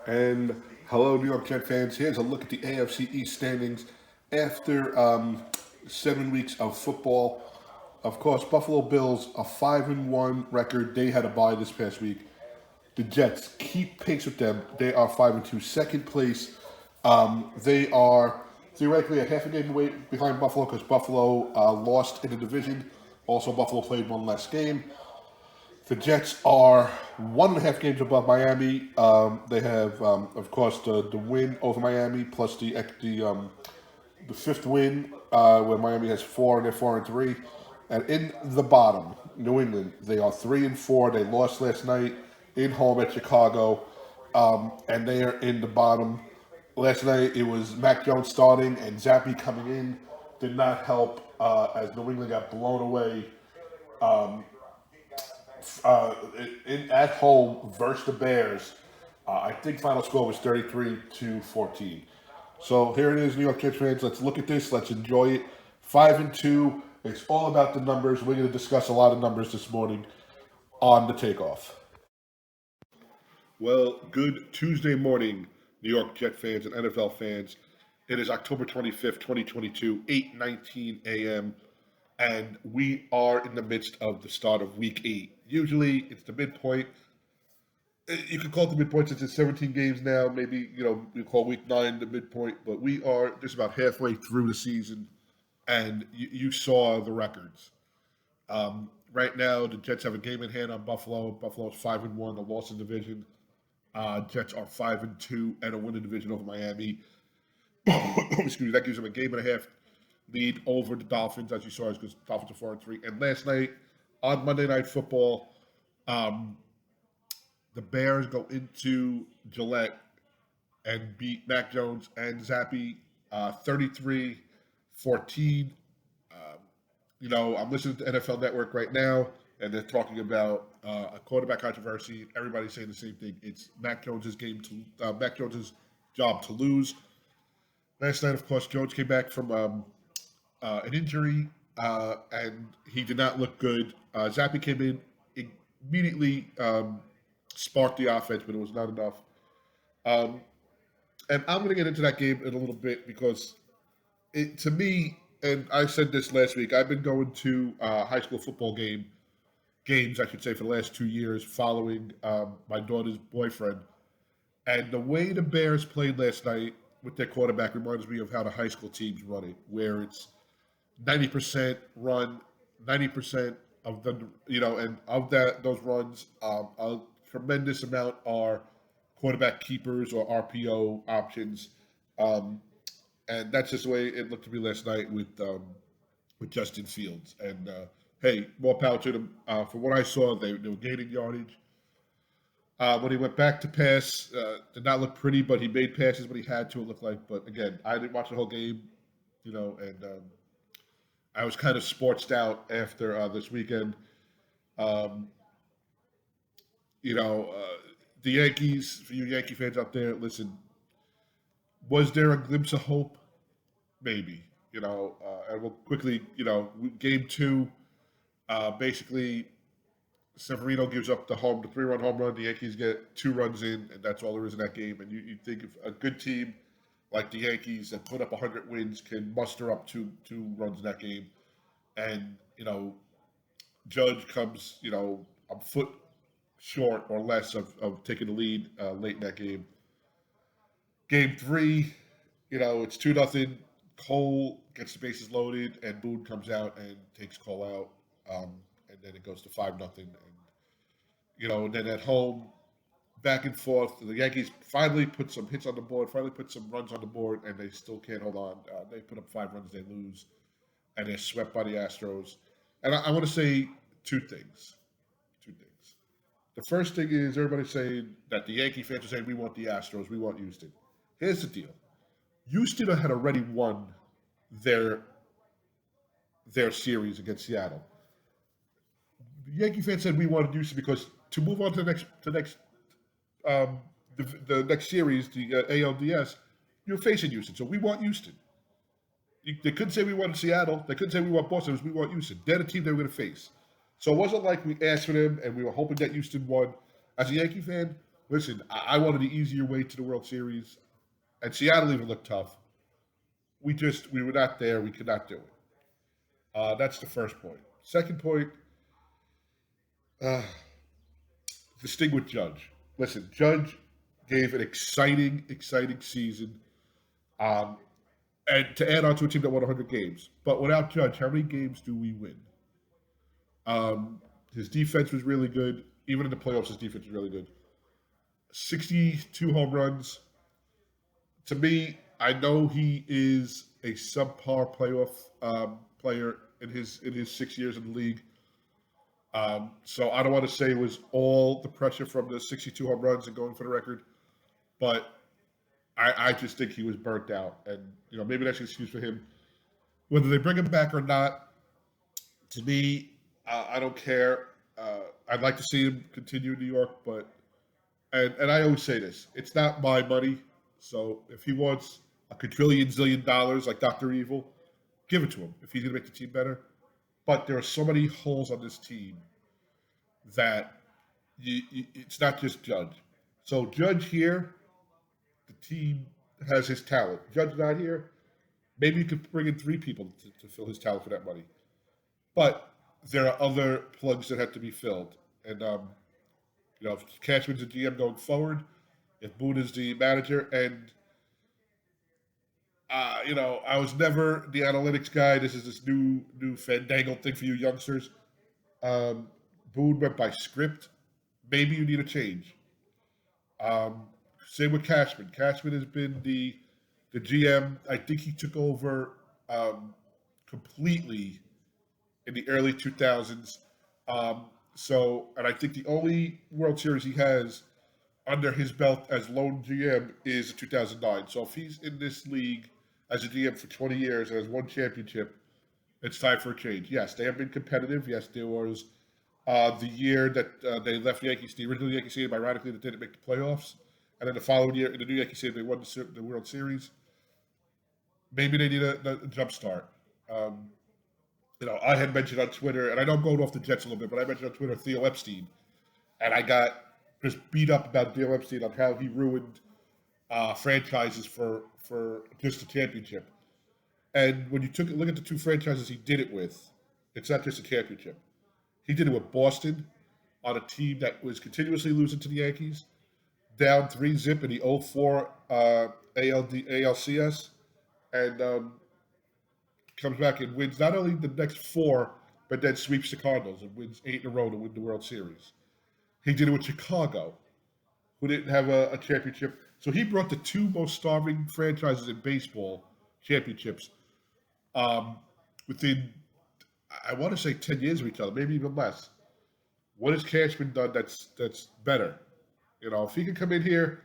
And hello, New York Jet fans. Here's a look at the AFC East standings after 7 weeks of football. Of course, Buffalo Bills a 5-1 record. They had a bye this past week. The Jets keep pace with them. They are 5-2, second place. They are theoretically a half a game away behind Buffalo because Buffalo lost in the division. Also, Buffalo played one less game. The Jets are 1.5 games above Miami. They have, of course, the win over Miami plus the fifth win where Miami has four and they're 4-3. And in the bottom, New England, they are 3-4. They lost last night in home at Chicago, and they are in the bottom. Last night it was Mac Jones starting and Zappy coming in did not help as New England got blown away at home versus the Bears. I think final score was 33-14. So here it is, New York Jets fans. Let's look at this. Let's enjoy it. 5-2. It's all about the numbers. We're going to discuss a lot of numbers this morning on the takeoff. Well, good Tuesday morning, New York Jet fans and NFL fans. It is October 25th, 2022, 8:19 a.m., and we are in the midst of the start of Week 8. Usually, it's the midpoint. You can call it the midpoint since it's 17 games now. Maybe, you call Week 9 the midpoint, but we are just about halfway through the season, and you saw the records. Right now, the Jets have a game in hand on Buffalo. Buffalo's 5-1, the loss in division. Jets are 5-2 and a win in division over Miami. Excuse me. That gives them a game and a half lead over the Dolphins, as you saw, because Dolphins are 4-3. And last night on Monday Night Football, the Bears go into Gillette and beat Mac Jones and Zappy 33-14. I'm listening to NFL Network right now, and they're talking about a quarterback controversy. Everybody's saying the same thing. It's Mac Jones's Mac Jones's job to lose. Last night, of course, Jones came back from an injury, and he did not look good. Zappy came in immediately, sparked the offense, but it was not enough. And I'm going to get into that game in a little bit because to me, and I said this last week, I've been going to high school football games, I should say, for the last 2 years following my daughter's boyfriend. And the way the Bears played last night with their quarterback reminds me of how the high school teams run it, where it's 90% run, 90% of and of those runs, a tremendous amount are quarterback keepers or RPO options. And that's just the way it looked to me last night with Justin Fields. And hey, more power to them. From what I saw, they were gaining yardage. When he went back to pass, did not look pretty, but he made passes when he had to, it looked like. But again, I didn't watch the whole game, and I was kind of sportsed out after this weekend. Um, the Yankees, for you Yankee fans out there, listen, was there a glimpse of hope? Maybe, and we'll quickly, game two, basically, Severino gives up the 3-run home run. The Yankees get 2 runs in, and that's all there is in that game. And you think if a good team like the Yankees that put up 100 wins can muster up two runs in that game, and Judge comes a foot short or less of taking the lead late in that game. Game 3, it's 2-0. Cole gets the bases loaded, and Boone comes out and takes Cole out, and then it goes to 5-0. And then at home, back and forth, the Yankees finally put some hits on the board, finally put some runs on the board, and they still can't hold on. They put up 5 runs, they lose, and they're swept by the Astros. And I want to say two things. The first thing is everybody's saying that the Yankee fans are saying we want the Astros, we want Houston. Here's the deal. Houston had already won their series against Seattle. The Yankee fans said we wanted Houston because to move on to the next series, the ALDS, you're facing Houston. So we want Houston. They couldn't say we wanted Seattle. They couldn't say we want Boston. It was we want Houston. They're the team they were going to face. So it wasn't like we asked for them and we were hoping that Houston won. As a Yankee fan, Listen, I wanted the easier way to the World Series, and Seattle even looked tough. We were not there. We could not do it. That's the first point. Second point, uh, this thing with Judge. Listen, Judge gave an exciting season, um, and to add on to a team that won 100 games. But without Judge, how many games do we win? His defense was really good. Even in the playoffs, his defense was really good. 62 home runs. To me, I know he is a subpar playoff player in his 6 years in the league. So I don't want to say it was all the pressure from the 62 home runs and going for the record, but I just think he was burnt out, and maybe that's an excuse for him. Whether they bring him back or not, to me, I don't care. I'd like to see him continue in New York, but and I always say this: it's not my money. So if he wants a quadrillion zillion dollars like Doctor Evil, give it to him if he's going to make the team better. But there are so many holes on this team that it's not just Judge. So Judge here, the team has his talent. Judge not here, maybe you could bring in three people to fill his talent for that money. But there are other plugs that have to be filled. And, if Cashman's the GM going forward, if Boone is the manager, and, I was never the analytics guy. This is this new fandangled thing for you youngsters. Um, Boone went by script. Maybe you need a change. Um, Same with Cashman. Cashman has been the GM. I think he took over completely in the early 2000s. And I think the only World Series he has under his belt as lone GM is 2009. So if he's in this league as a GM for 20 years and has one championship, it's time for a change. Yes, they have been competitive. Yes, there was the year that they left the original Yankee Stadium, ironically, that didn't make the playoffs. And then the following year, in the new Yankee Stadium, they won the World Series. Maybe they need a jump start. Um, I had mentioned on Twitter, and I know I'm going off the Jets a little bit, but I mentioned on Twitter Theo Epstein, and I got just beat up about Theo Epstein on how he ruined franchises for just a championship. And when you look at the two franchises he did it with, it's not just a championship. He did it with Boston on a team that was continuously losing to the Yankees, down 3-0 in the '04 ALCS, and comes back and wins not only the next four, but then sweeps the Cardinals and wins 8 in a row to win the World Series. He did it with Chicago, who didn't have a championship. So he brought the two most starving franchises in baseball championships um, within, I want to say, 10 years of each other, maybe even less. What has Cashman done that's better? If he can come in here,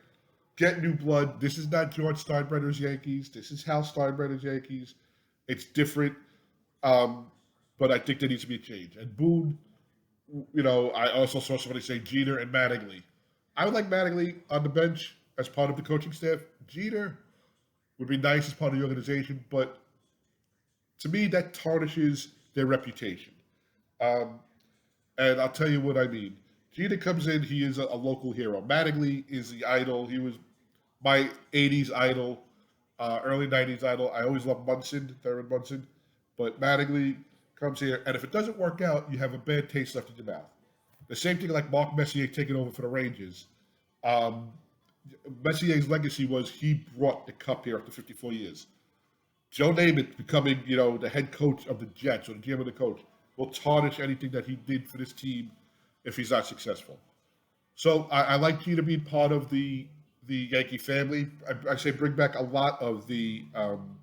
get new blood. This is not George Steinbrenner's Yankees. This is Hal Steinbrenner's Yankees. It's different, but I think there needs to be a change. And Boone, I also saw somebody say Jeter and Mattingly. I would like Mattingly on the bench as part of the coaching staff. Jeter would be nice as part of the organization, but to me, that tarnishes their reputation. Um, and I'll tell you what I mean. Jeter comes in, he is a local hero. Mattingly is the idol. He was my 80s idol, early 90s idol. I always loved Munson, Thurman Munson. But Mattingly comes here, and if it doesn't work out, you have a bad taste left in your mouth. The same thing like Mark Messier taking over for the Rangers. Um, Messier's legacy was he brought the cup here after 54 years. Joe Namath becoming, the head coach of the Jets or the GM of the coach will tarnish anything that he did for this team if he's not successful. So I like Jeter being part of the Yankee family. I say bring back a lot of the um,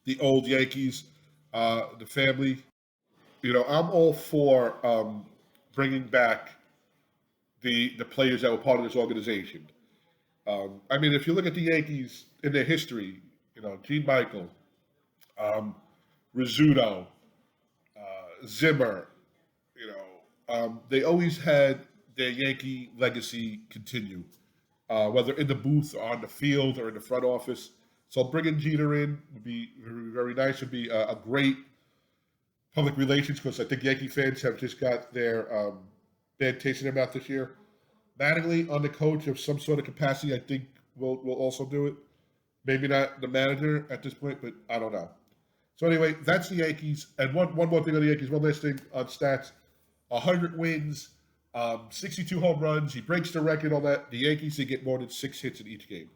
the old Yankees, the family. I'm all for bringing back the players that were part of this organization. If you look at the Yankees in their history, Gene Michael, Rizzuto, Zimmer, they always had their Yankee legacy continue, whether in the booth or on the field or in the front office. So bringing Jeter in would be very, very nice. Would be a great public relations because I think Yankee fans have just got their bad taste in their mouth this year. Mattingly on the coach of some sort of capacity, I think will also do it. Maybe not the manager at this point, but I don't know. So anyway, that's the Yankees. And one more thing on the Yankees. One last thing on stats: 100 wins, 62 home runs. He breaks the record on that. The Yankees they get more than 6 hits in each game.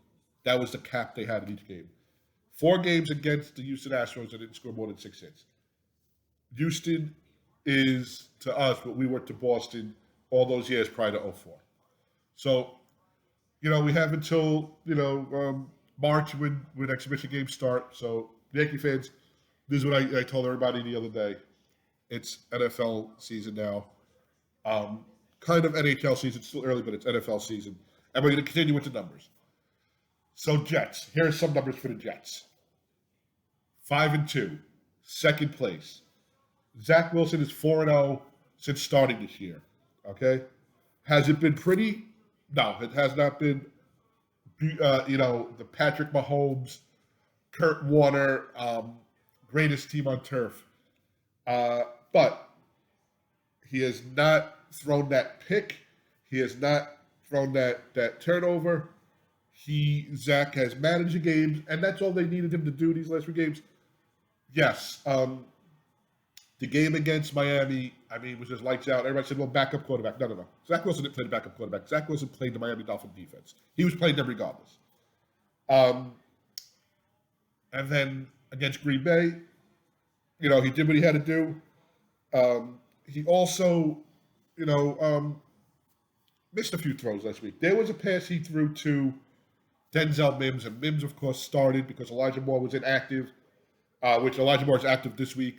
That was the cap they had in each game. 4 games against the Houston Astros, and didn't score more than 6 hits. Houston is to us what we were to Boston all those years prior to '04. So we have until March when exhibition games start. So Yankee fans, this is what I told everybody the other day. It's NFL season now. Kind of NHL season, still early, but it's NFL season, and we're going to continue with the numbers. So Jets. Here are some numbers for the Jets. 5-2, second place. Zach Wilson is 4-0 since starting this year. Okay, has it been pretty? No, it has not been. The Patrick Mahomes, Kurt Warner, greatest team on turf. But he has not thrown that pick. He has not thrown that turnover. Zach has managed the games, and that's all they needed him to do these last 3 games. Yes, the game against Miami, was just lights out. Everybody said, well, backup quarterback. No. Zach Wilson didn't play the backup quarterback. Zach Wilson played the Miami Dolphin defense. He was playing them regardless. And then against Green Bay, he did what he had to do. He also, missed a few throws last week. There was a pass he threw to Denzel Mims, and Mims, of course, started because Elijah Moore was inactive, which Elijah Moore is active this week.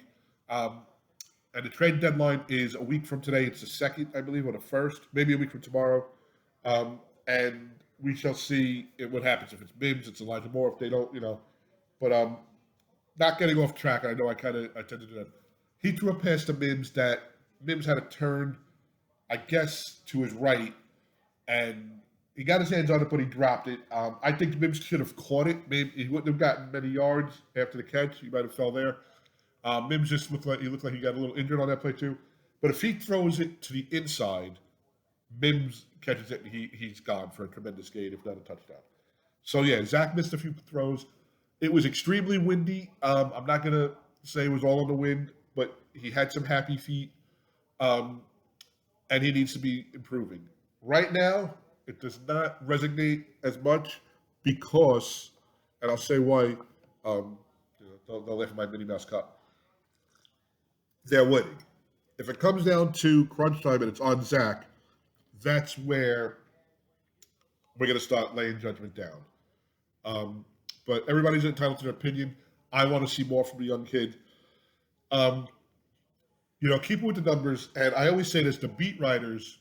And the trade deadline is a week from today. It's the 2nd, I believe, or the 1st, maybe a week from tomorrow. And we shall see what happens. If it's Mims, it's Elijah Moore. If they don't, But not getting off track, I know I tend to do that. He threw a pass to Mims that Mims had a turn, I guess, to his right, and he got his hands on it, but he dropped it. I think Mims should have caught it. Maybe he wouldn't have gotten many yards after the catch. He might have fell there. Mims just looked like he got a little injured on that play too. But if he throws it to the inside, Mims catches it and he's gone for a tremendous gain, if not a touchdown. So yeah, Zach missed a few throws. It was extremely windy. I'm not gonna say it was all on the wind, but he had some happy feet, and he needs to be improving. Right now, it does not resonate as much because, and I'll say why. Don't laugh at my Minnie Mouse cup. They're winning. If it comes down to crunch time and it's on Zach, that's where we're going to start laying judgment down. But everybody's entitled to their opinion. I want to see more from the young kid. Keep it with the numbers. And I always say this, the beat writers,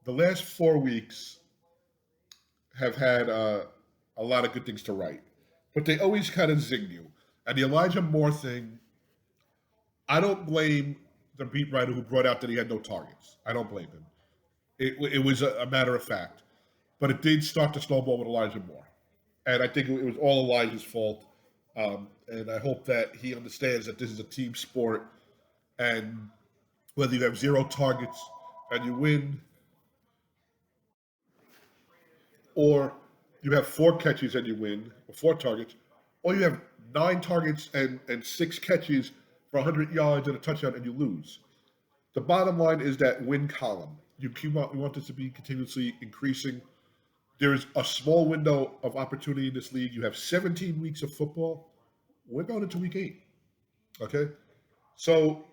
the last 4 weeks have had a lot of good things to write. But they always kind of zing you. And the Elijah Moore thing, I don't blame the beat writer who brought out that he had no targets. I don't blame him. It was a matter of fact. But it did start to snowball with Elijah Moore. And I think it was all Elijah's fault. And I hope that he understands that this is a team sport. And whether you have 0 targets and you win, or you have 4 catches and you win, or 4 targets, or you have 9 targets and 6 catches for 100 yards and a touchdown and you lose. The bottom line is that win column. You want this to be continuously increasing. There is a small window of opportunity in this league. You have 17 weeks of football. We're going into week 8. Okay? So,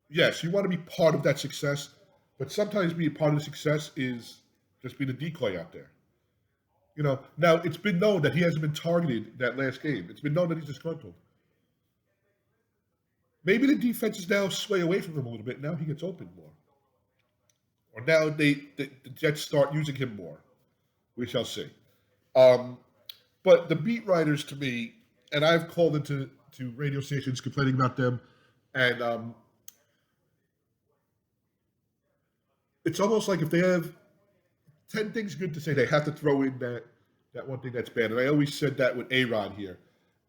yes, you want to be part of that success, but sometimes being part of the success is just being a decoy out there. Now it's been known that he hasn't been targeted that last game. It's been known that he's disgruntled. Maybe the defenses now sway away from him a little bit. Now he gets open more. Or now the Jets start using him more. We shall see. But the beat writers, to me, and I've called into radio stations complaining about them, and it's almost like if they have 10 things good to say, they have to throw in that one thing that's bad. And I always said that with A-Rod here.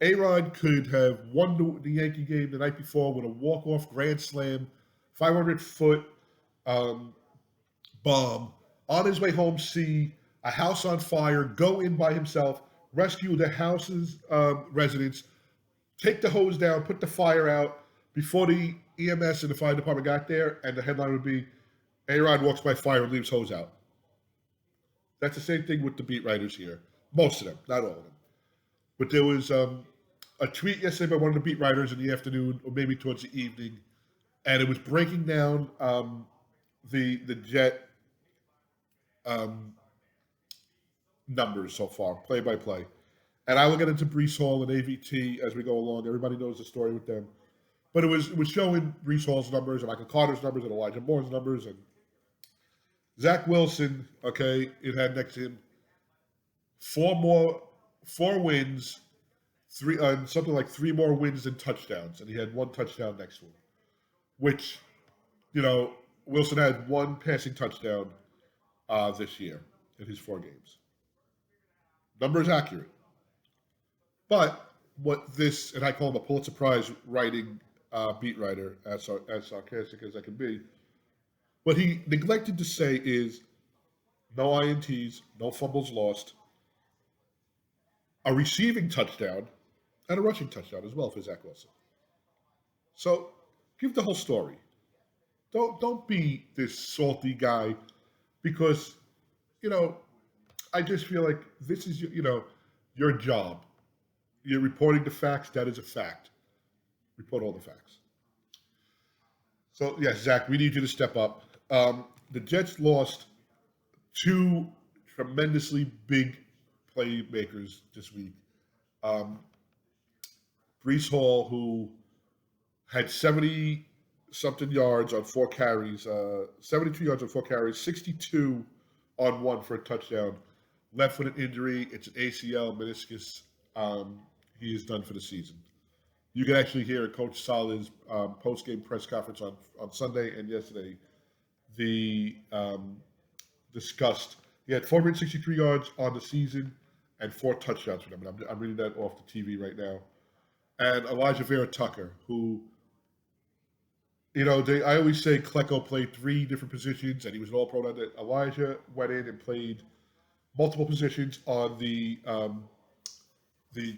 A-Rod could have won the Yankee game the night before with a walk-off grand slam, 500-foot um, bomb. On his way home, see a house on fire, go in by himself, rescue the house's residents, take the hose down, put the fire out before the EMS and the fire department got there, and the headline would be, A-Rod walks by fire and leaves hose out. That's the same thing with the beat writers here. Most of them, not all of them. But there was a tweet yesterday by one of the beat writers in the afternoon, or maybe towards the evening, and it was breaking down the Jet um, numbers so far, play by play. And I will get into Brees Hall and AVT as we go along. Everybody knows the story with them. But it was showing Brees Hall's numbers and Michael Carter's numbers and Elijah Moore's numbers and Zach Wilson. Okay, it had next to him four wins, something like 3 more wins than touchdowns, and he had 1 touchdown next to him. Which, Wilson had 1 passing touchdown this year in his 4 games. Number is accurate. But what this, and I call him a Pulitzer Prize writing beat writer, as sarcastic as I can be, what he neglected to say is no INTs, no fumbles lost, a receiving touchdown, and a rushing touchdown as well for Zach Wilson. So give the whole story. Don't be this salty guy because, I just feel like this is, your job. You're reporting the facts. That is a fact. Report all the facts. So, yes, Zach, we need you to step up. The Jets lost 2 tremendously big playmakers this week. Brees Hall, who had 70-something yards on 4 carries, 72 yards on 4 carries, 62 on 1 for a touchdown. Left with an injury. It's an ACL, meniscus. He is done for the season. You can actually hear Coach Saleh's post-game press conference on Sunday and yesterday. Discussed. He had 463 yards on the season and 4 touchdowns for them. And I'm reading that off the TV right now. And Elijah Vera Tucker, who, I always say Klecko played 3 different positions, and he was an all-pro on that. Elijah went in and played multiple positions on the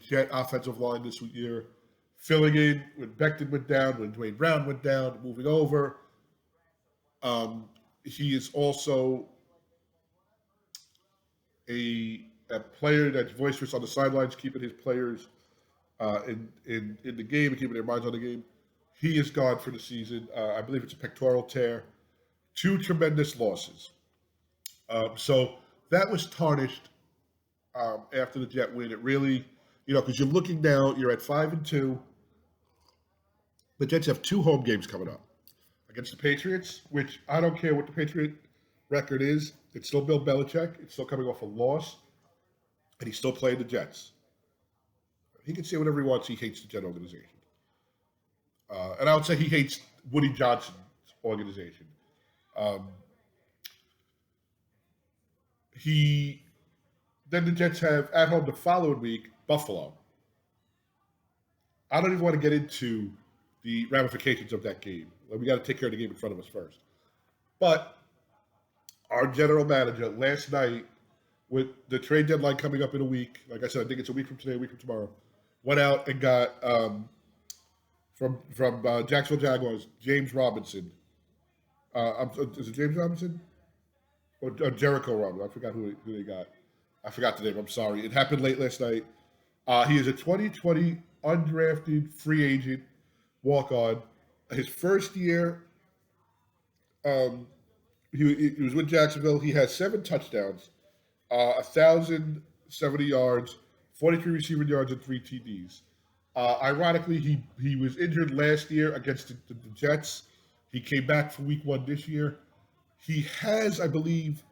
Jet offensive line this year, filling in when Becton went down, when Dwayne Brown went down, moving over. He is also a player that's boisterous on the sidelines, keeping his players in the game and keeping their minds on the game. He is gone for the season. I believe it's a pectoral tear. 2 tremendous losses. So that was tarnished after the Jet win. It really, because you're looking now, you're at 5-2. The Jets have 2 home games coming up against the Patriots, which I don't care what the Patriot record is. It's still Bill Belichick. It's still coming off a loss, and he's still playing the Jets. He can say whatever he wants. He hates the Jet organization. And I would say he hates Woody Johnson's organization. Then the Jets have at home the following week, Buffalo. I don't even want to get into the ramifications of that game. We got to take care of the game in front of us first. But our general manager last night, with the trade deadline coming up in a week, like I said, I think it's a week from today, a week from tomorrow, went out and got from Jacksonville Jaguars, James Robinson. Is it James Robinson? Or Jericho Robinson? I forgot who they got. I forgot the name. I'm sorry. It happened late last night. He is a 2020 undrafted free agent walk-on. His first year, he was with Jacksonville. He has 7 touchdowns, 1,070 yards, 43 receiving yards, and 3 TDs. Ironically, he was injured last year against the Jets. He came back for week 1 this year. He has, I believe,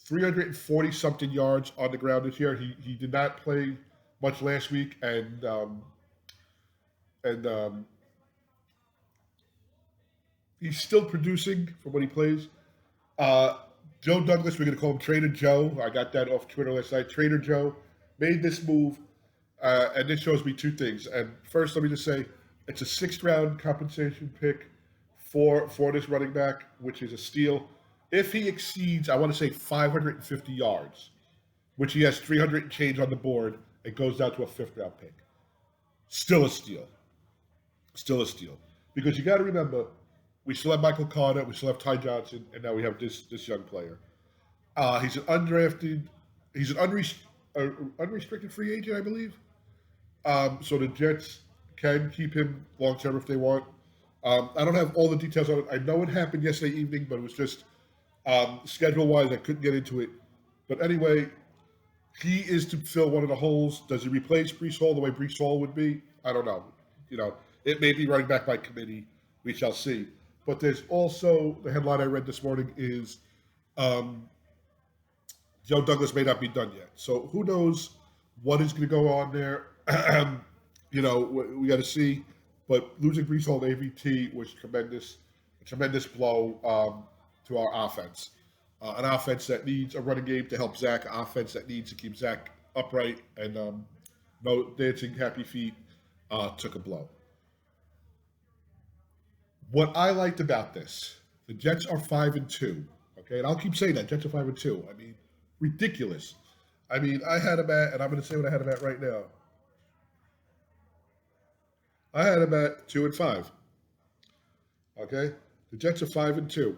340-something yards on the ground this year. He did not play much last week, and he's still producing from when he plays. Joe Douglas, we're going to call him Trader Joe. I got that off Twitter last night. Trader Joe made this move. And this shows me two things. And first, let me just say, it's a sixth round compensation pick for this running back, which is a steal. If he exceeds, I want to say 550 yards, which he has 300 and change on the board, it goes down to a fifth round pick. Still a steal. Still a steal. Because you got to remember, we still have Michael Carter, we still have Ty Johnson, and now we have this young player. He's an undrafted, he's an unrestricted free agent, I believe. So the Jets can keep him long term if they want. I don't have all the details on it. I know it happened yesterday evening, but it was just schedule wise, I couldn't get into it. But anyway, he is to fill one of the holes. Does he replace Brees Hall the way Brees Hall would be? I don't know. It may be running back by committee. We shall see. But there's also the headline I read this morning is um, Joe Douglas may not be done yet. So who knows what is going to go on there? We got to see. But losing Brees Hall and AVT was a tremendous blow to our offense. An offense that needs a running game to help Zach, an offense that needs to keep Zach upright and no dancing happy feet took a blow. What I liked about this, the Jets are 5-2. Okay, and I'll keep saying that Jets are 5-2. I mean, ridiculous. I mean, I had them at, and I'm going to say what I had them at right now. I had them at 2-5. Okay, the Jets are 5-2.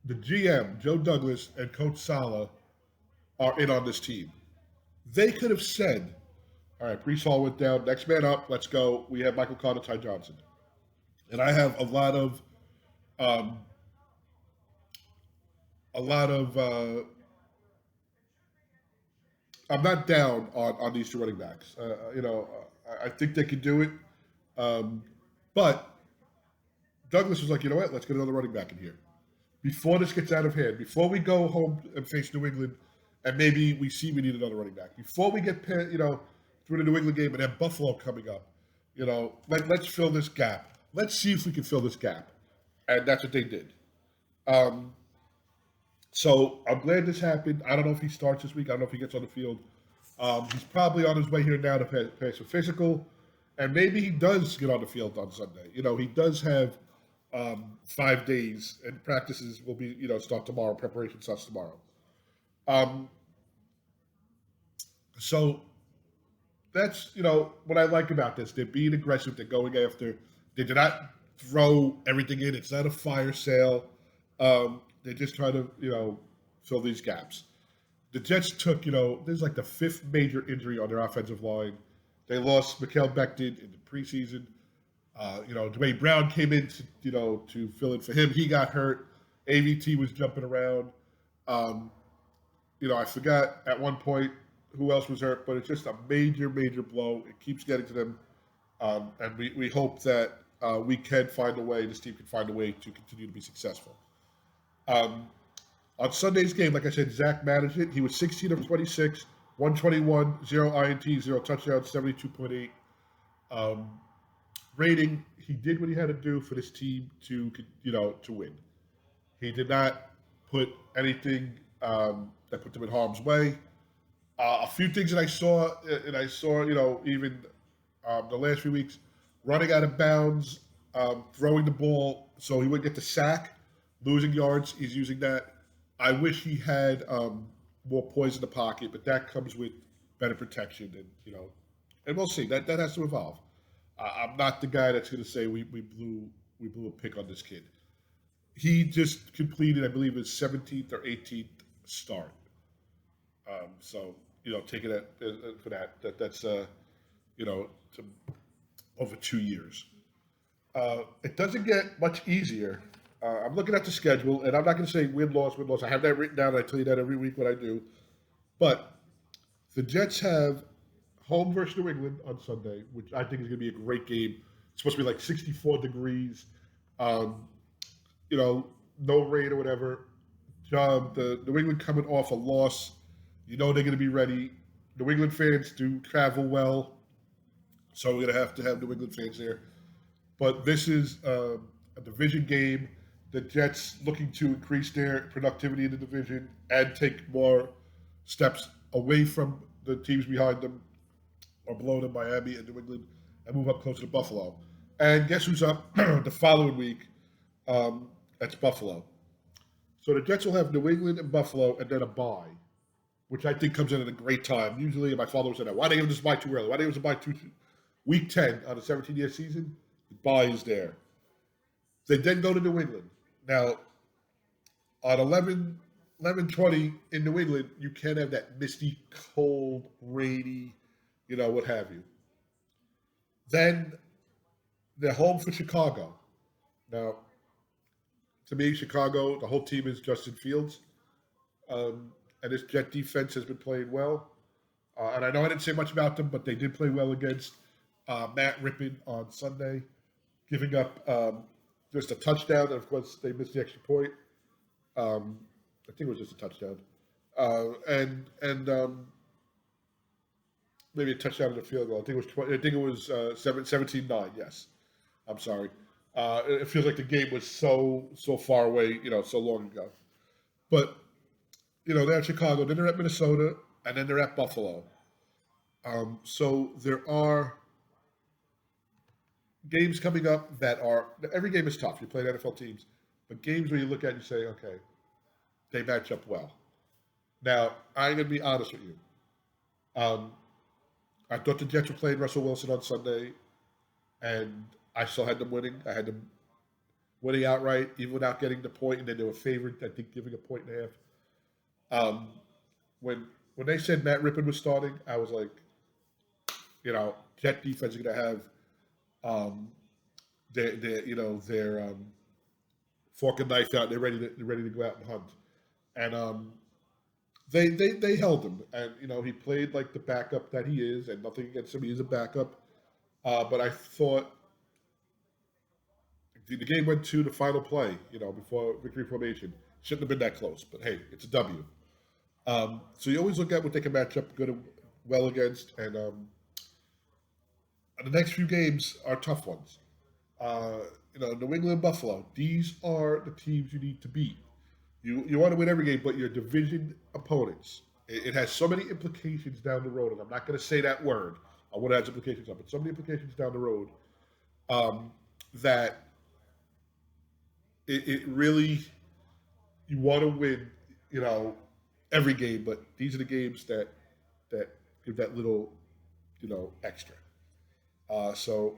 The GM Joe Douglas and Coach Saleh are in on this team. They could have said, "All right, Brees Hall went down. Next man up. Let's go. We have Michael Carter, Ty Johnson." And I have a lot of. I'm not down on these two running backs. I think they can do it. But Douglas was like, you know what? Let's get another running back in here before this gets out of hand. Before we go home and face New England, and maybe we see we need another running back. Before we get through the New England game and have Buffalo coming up, let's fill this gap. Let's see if we can fill this gap, and that's what they did. So I'm glad this happened. I don't know if he starts this week. I don't know if he gets on the field. He's probably on his way here now to pass a physical, and maybe he does get on the field on Sunday. He does have 5 days, and practices will be start tomorrow. Preparation starts tomorrow. So that's what I like about this. They're being aggressive. They're going after. They did not throw everything in. It's not a fire sale. They're just trying to fill these gaps. The Jets took this is like the 5th major injury on their offensive line. They lost Mikael Becton in the preseason. Dwayne Brown came in to fill in for him. He got hurt. AVT was jumping around. I forgot at one point who else was hurt, but it's just a major, major blow. It keeps getting to them, and we hope that we can find a way. This team can find a way to continue to be successful. On Sunday's game, like I said, Zach managed it. He was 16 of 26, 121, 0 INT, 0 touchdowns, 72.8 rating. He did what he had to do for this team to win. He did not put anything that put them in harm's way. A few things that I saw, even the last few weeks, running out of bounds, throwing the ball so he wouldn't get the sack, losing yards. He's using that. I wish he had more poise in the pocket, but that comes with better protection, and we'll see. That has to evolve. I'm not the guy that's going to say we blew a pick on this kid. He just completed, I believe, his 17th or 18th start. So take it for that. That's over 2 years. It doesn't get much easier. I'm looking at the schedule, and I'm not going to say win, loss. I have that written down. I tell you that every week when I do. But the Jets have home versus New England on Sunday, which I think is going to be a great game. It's supposed to be like 64 degrees, no rain or whatever. The New England coming off a loss. They're going to be ready. New England fans do travel well, so we're going to have New England fans there. But this is a division game. The Jets looking to increase their productivity in the division and take more steps away from the teams behind them or below them, Miami and New England, and move up closer to Buffalo. And guess who's up the following week? That's Buffalo. So the Jets will have New England and Buffalo, and then a bye, which I think comes in at a great time. Usually, my father would say, "Why they give this bye too early? Why they give this bye too?" Week 10 on a 17-year season, the bye is there. They then go to New England. Now, on 11/20 in New England, you can have that misty, cold, rainy, what have you. Then they're home for Chicago. Now, to me, Chicago, the whole team is Justin Fields. And this Jet defense has been playing well. And I know I didn't say much about them, but they did play well against Matt Rippon on Sunday, giving up just a touchdown. And, of course, they missed the extra point. I think it was just a touchdown. And maybe a touchdown and a field goal. I think it was 17-9, yes. I'm sorry. It feels like the game was so far away, so long ago. But, they're at Chicago, then they're at Minnesota, and then they're at Buffalo. So there are games coming up that are – every game is tough. You play NFL teams. But games where you look at and you say, okay, they match up well. Now, I'm going to be honest with you. I thought the Jets were playing Russell Wilson on Sunday, and I still had them winning. I had them winning outright, even without getting the point, and then they were favored, I think, giving a point and a half. When they said Matt Rippon was starting, I was like, Jet defense is going to have their fork and knife out. They're ready to go out and hunt, and they held him, and he played like the backup that he is, and nothing against him. He is a backup, but I thought the game went to the final play, before victory formation. Shouldn't have been that close, but hey, it's a W. So you always look at what they can match up good and well against, and the next few games are tough ones. New England, Buffalo. These are the teams you need to beat. You want to win every game, but your division opponents. It has so many implications down the road, and I'm not going to say that word. I want to have implications on, but so many implications down the road that it really you want to win. Every game, but these are the games that give that little, extra. So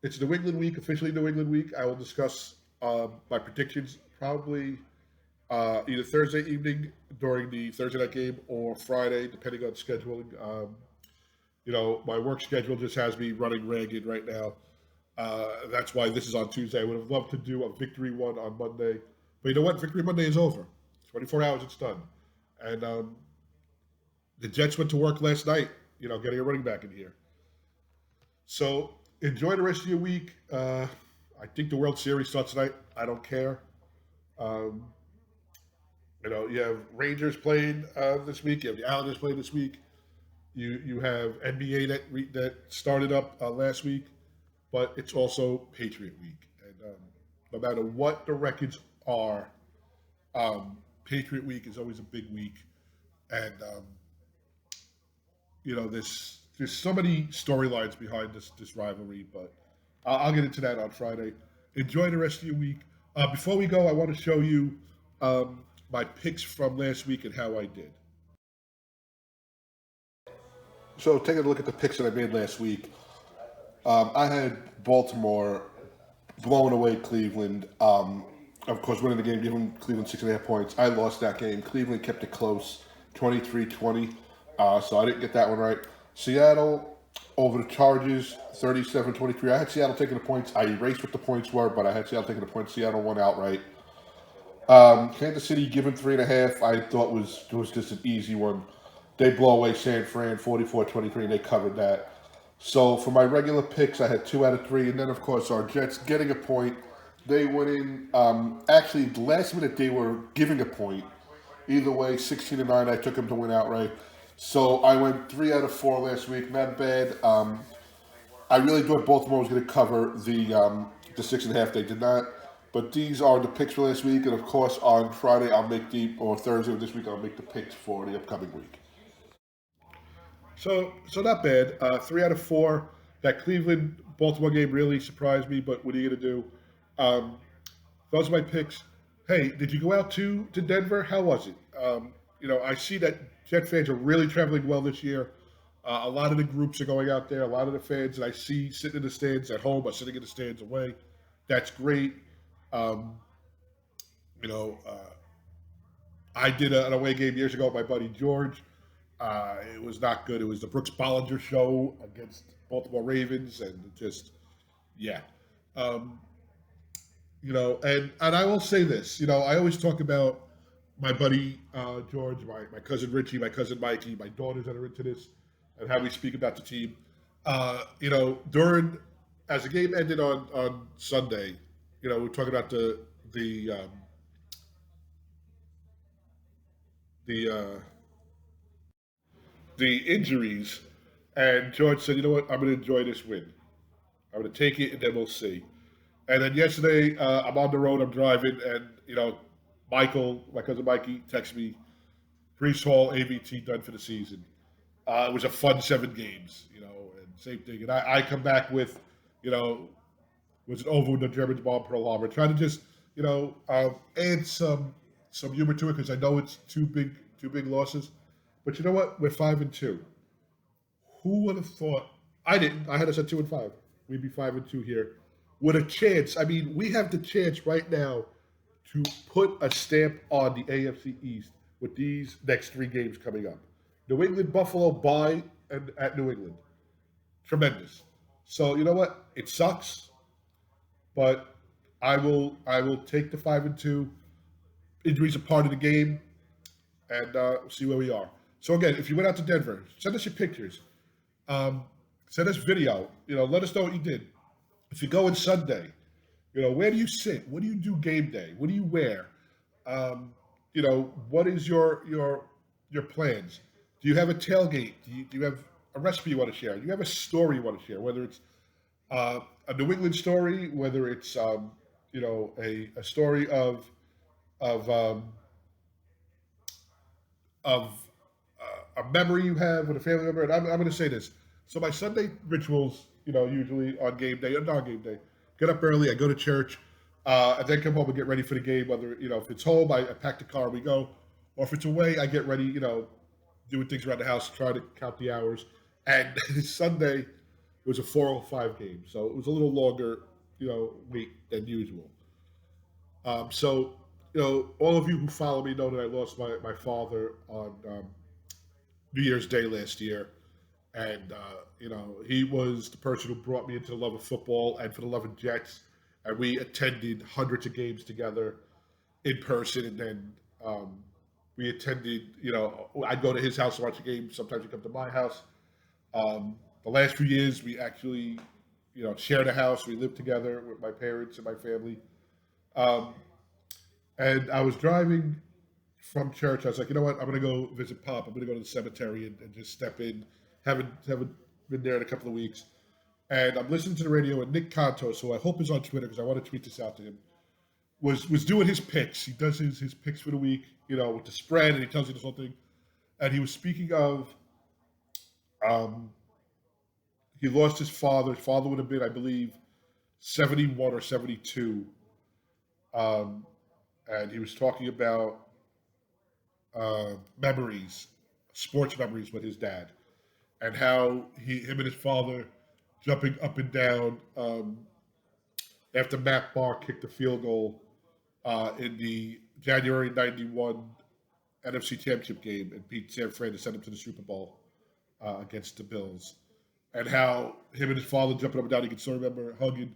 it's New England week, officially New England week. I will discuss my predictions probably either Thursday evening during the Thursday night game or Friday, depending on scheduling. My work schedule just has me running ragged right now. That's why this is on Tuesday. I would have loved to do a Victory one on Monday. But you know what? Victory Monday is over. 24 hours, it's done. And the Jets went to work last night, getting a running back in here. So enjoy the rest of your week. I think the World Series starts tonight. I don't care. You have Rangers playing this week. You have the Islanders playing this week. You have NBA that started up last week, but it's also Patriot Week. And no matter what the records are, Patriot Week is always a big week, and there's so many storylines behind this rivalry. But I'll get into that on Friday. Enjoy the rest of your week. Before we go, I want to show you my picks from last week and how I did. So taking a look at the picks that I made last week, I had Baltimore blowing away Cleveland. Of course, winning the game, giving Cleveland 6.5 points. I lost that game. Cleveland kept it close, 23-20. So I didn't get that one right. Seattle over the Chargers, 37-23. I had Seattle taking the points. I erased what the points were, but I had Seattle taking the points. Seattle won outright. Kansas City given 3.5. I thought was just an easy one. They blow away San Fran, 44-23, and they covered that. So for my regular picks, I had 2 out of 3, and then of course our Jets getting a point. They winning. Actually, the last minute they were giving a point. Either way, 16-9. I took them to win outright. So I went 3 out of 4 last week. Not bad. I really thought Baltimore was going to cover the 6.5. They did not. But these are the picks for last week, and of course on Friday or Thursday of this week I'll make the picks for the upcoming week. So not bad. 3 out of 4. That Cleveland Baltimore game really surprised me, but what are you gonna do? Um, those are my picks. Hey, did you go out to Denver? How was it? I see that Jet fans are really traveling well this year. A lot of the groups are going out there. A lot of the fans that I see sitting in the stands at home are sitting in the stands away. That's great. Um, you know, I did an away game years ago with my buddy George. It was not good. It was the Brooks Bollinger show against Baltimore Ravens, and just yeah. Um, and I will say this. I always talk about my buddy George, my cousin Richie, my cousin Mikey, my daughters that are into this, and how we speak about the team. During as the game ended on Sunday, we're talking about the the uh, the injuries, and George said, "You know what? I'm going to enjoy this win. I'm going to take it, and then we'll see." And then yesterday, I'm on the road, I'm driving, and Michael, my cousin Mikey, texts me, Brees Hall, AVT done for the season. It was a fun 7 games, and same thing. And I come back with, you know, was it over with the Germans bomb Pearl Harbor, trying to just, add some humor to it because I know it's two big losses. But you know what? We're 5-2. Who would have thought? I didn't. I had us at 2-5. We'd be 5-2 here with a chance. I mean, we have the chance right now to put a stamp on the AFC East with these next 3 games coming up. New England, Buffalo, bye, and at New England. Tremendous. So you know what? It sucks, but I will take the 5-2. Injuries are part of the game, and see where we are. So again, if you went out to Denver, send us your pictures. Um, Send us video. Let us know what you did. If you go on Sunday, where do you sit? What do you do game day? What do you wear? What is your plans? Do you have a tailgate? Do you have a recipe you want to share? Do you have a story you want to share? Whether it's a New England story, whether it's a story of a memory you have with a family member. And I'm going to say this. So my Sunday rituals, usually on game day or non game day, get up early, I go to church, and then come home and get ready for the game. Whether if it's home, I pack the car, we go, or if it's away, I get ready, doing things around the house, try to count the hours. And Sunday was a 4:05 game, so it was a little longer, week than usual. All of you who follow me know that I lost my father on New Year's Day last year. And, he was the person who brought me into the love of football and for the love of Jets. And we attended hundreds of games together in person. And then we attended, I'd go to his house to watch a game. Sometimes he'd come to my house. The last few years, we actually, shared a house. We lived together with my parents and my family. Um, and I was driving from church. I was like, you know what? I'm going to go visit Pop. I'm going to go to the cemetery and just step in. Haven't been there in a couple of weeks. And I'm listening to the radio, and Nick Contos, who I hope is on Twitter because I want to tweet this out to him, was doing his picks. He does his picks for the week, with the spread, and he tells you this whole thing. And he was speaking of, he lost his father. His father would have been, I believe, 71 or 72. And he was talking about memories, sports memories with his dad, and how him and his father jumping up and down after Matt Barr kicked the field goal in the January '91 NFC Championship game and beat San Fran to send him to the Super Bowl against the Bills, and how him and his father jumping up and down. You can still remember hugging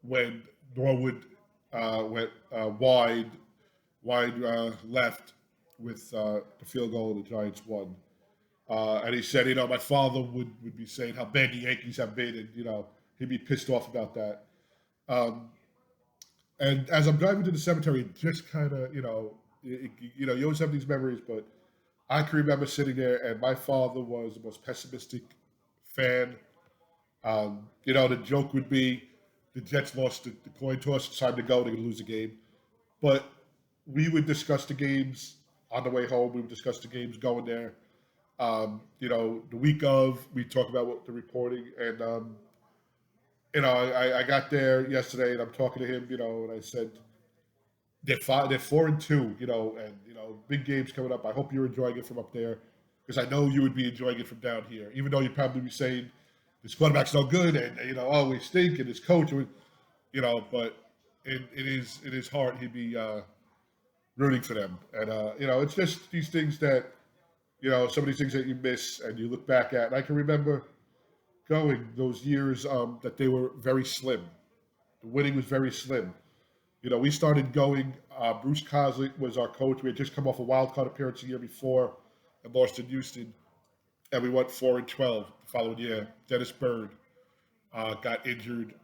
when Norwood went wide left with the field goal and the Giants won. And he said, my father would be saying how bad the Yankees have been, and he'd be pissed off about that. And as I'm driving to the cemetery, it just kind of, you always have these memories, but I can remember sitting there, and my father was the most pessimistic fan. The joke would be the Jets lost the coin toss, it's time to go, they're going to lose the game. But we would discuss the games on the way home. We would discuss the games going there. The week of, we talk about what the reporting, and I got there yesterday, and I'm talking to him, and I said they're 4-2, and big games coming up. I hope you're enjoying it from up there, because I know you would be enjoying it from down here, even though you'd probably be saying this quarterback's no good, and oh, we stink, and this coach, but in his heart, he'd be rooting for them, and it's just these things that some of these things that you miss and you look back at. And I can remember going those years that they were very slim. The winning was very slim. We started going. Bruce Kozlik was our coach. We had just come off a wild card appearance the year before and lost in Houston, and we went 4-12 the following year. Dennis Bird got injured.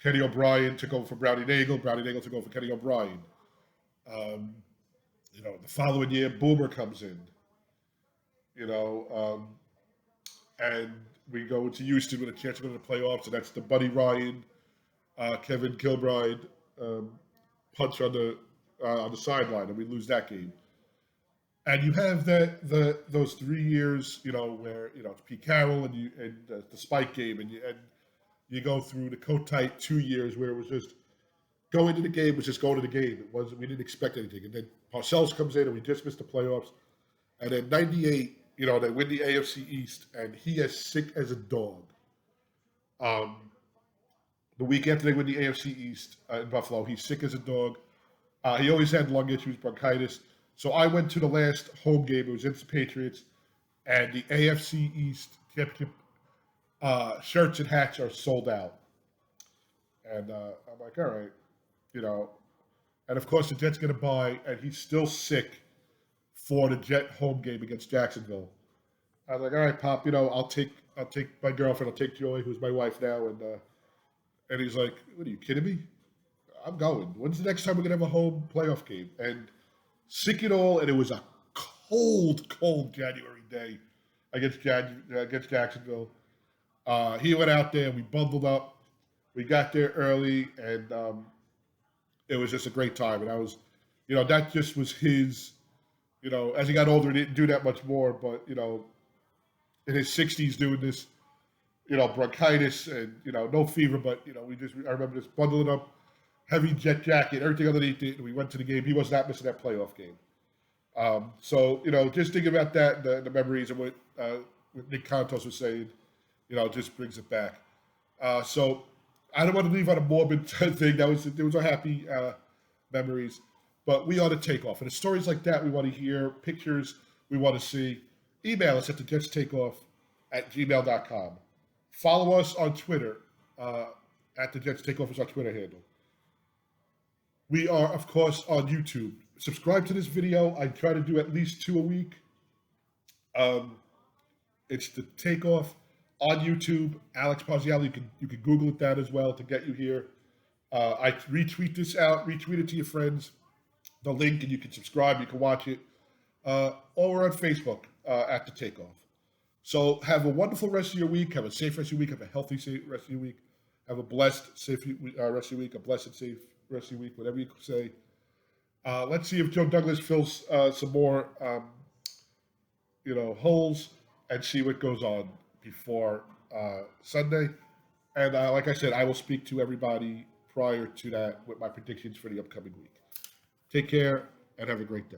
Kenny O'Brien took over for Brownie Nagel. Brownie Nagel took over for Kenny O'Brien. The following year, Boomer comes in. And we go into Houston with a chance to go to the playoffs, and that's the Buddy Ryan, Kevin Kilbride punch on the sideline, and we lose that game. And you have those 3 years, where it's Pete Carroll and the Spike game, and you go through the coat tight 2 years where it was just going to the game was just going to the game. We didn't expect anything, and then Parcells comes in, and we just missed the playoffs. And then '98, they win the AFC East, and he is sick as a dog. The week after they win the AFC East in Buffalo, he's sick as a dog. He always had lung issues, bronchitis. So I went to the last home game. It was against the Patriots, and the AFC East championship shirts and hats are sold out. And I'm like, all right, And of course, the Jets going to buy, and he's still sick for the Jet home game against Jacksonville. I was like, all right, Pop, I'll take my girlfriend, I'll take Joy, who's my wife now, and he's like, what are you kidding me? I'm going. When's the next time we're gonna have a home playoff game? And sick it all, and it was a cold January day against Jacksonville. He went out there, we bundled up, we got there early, and it was just a great time. And I was, that just was his. As he got older, he didn't do that much more, but, in his 60s doing this, bronchitis and, no fever, but, I remember just bundling up, heavy jet jacket, everything underneath it, and we went to the game. He was not missing that playoff game. So, just thinking about that, the memories and what Nick Contos was saying, just brings it back. So I don't want to leave on a morbid thing. There was a happy memories. But we ought to take off. And it's stories like that we want to hear, pictures we want to see. Email us at thejets_takeoff@gmail.com. Follow us on Twitter at the Jets Takeoff is our Twitter handle. We are, of course, on YouTube. Subscribe to this video. I try to do at least 2 a week. It's the Takeoff on YouTube. Alex Pazziali, you can Google it that as well to get you here. I retweet this out, retweet it to your friends. The link, and you can subscribe, you can watch it, or we're on Facebook at the Takeoff. So have a wonderful rest of your week. Have a safe rest of your week. Have a healthy, safe rest of your week. Have a blessed, safe rest of your week. A blessed, safe rest of your week. Whatever you say. Let's see if Joe Douglas fills some more, holes, and see what goes on before Sunday. And like I said, I will speak to everybody prior to that with my predictions for the upcoming week. Take care and have a great day.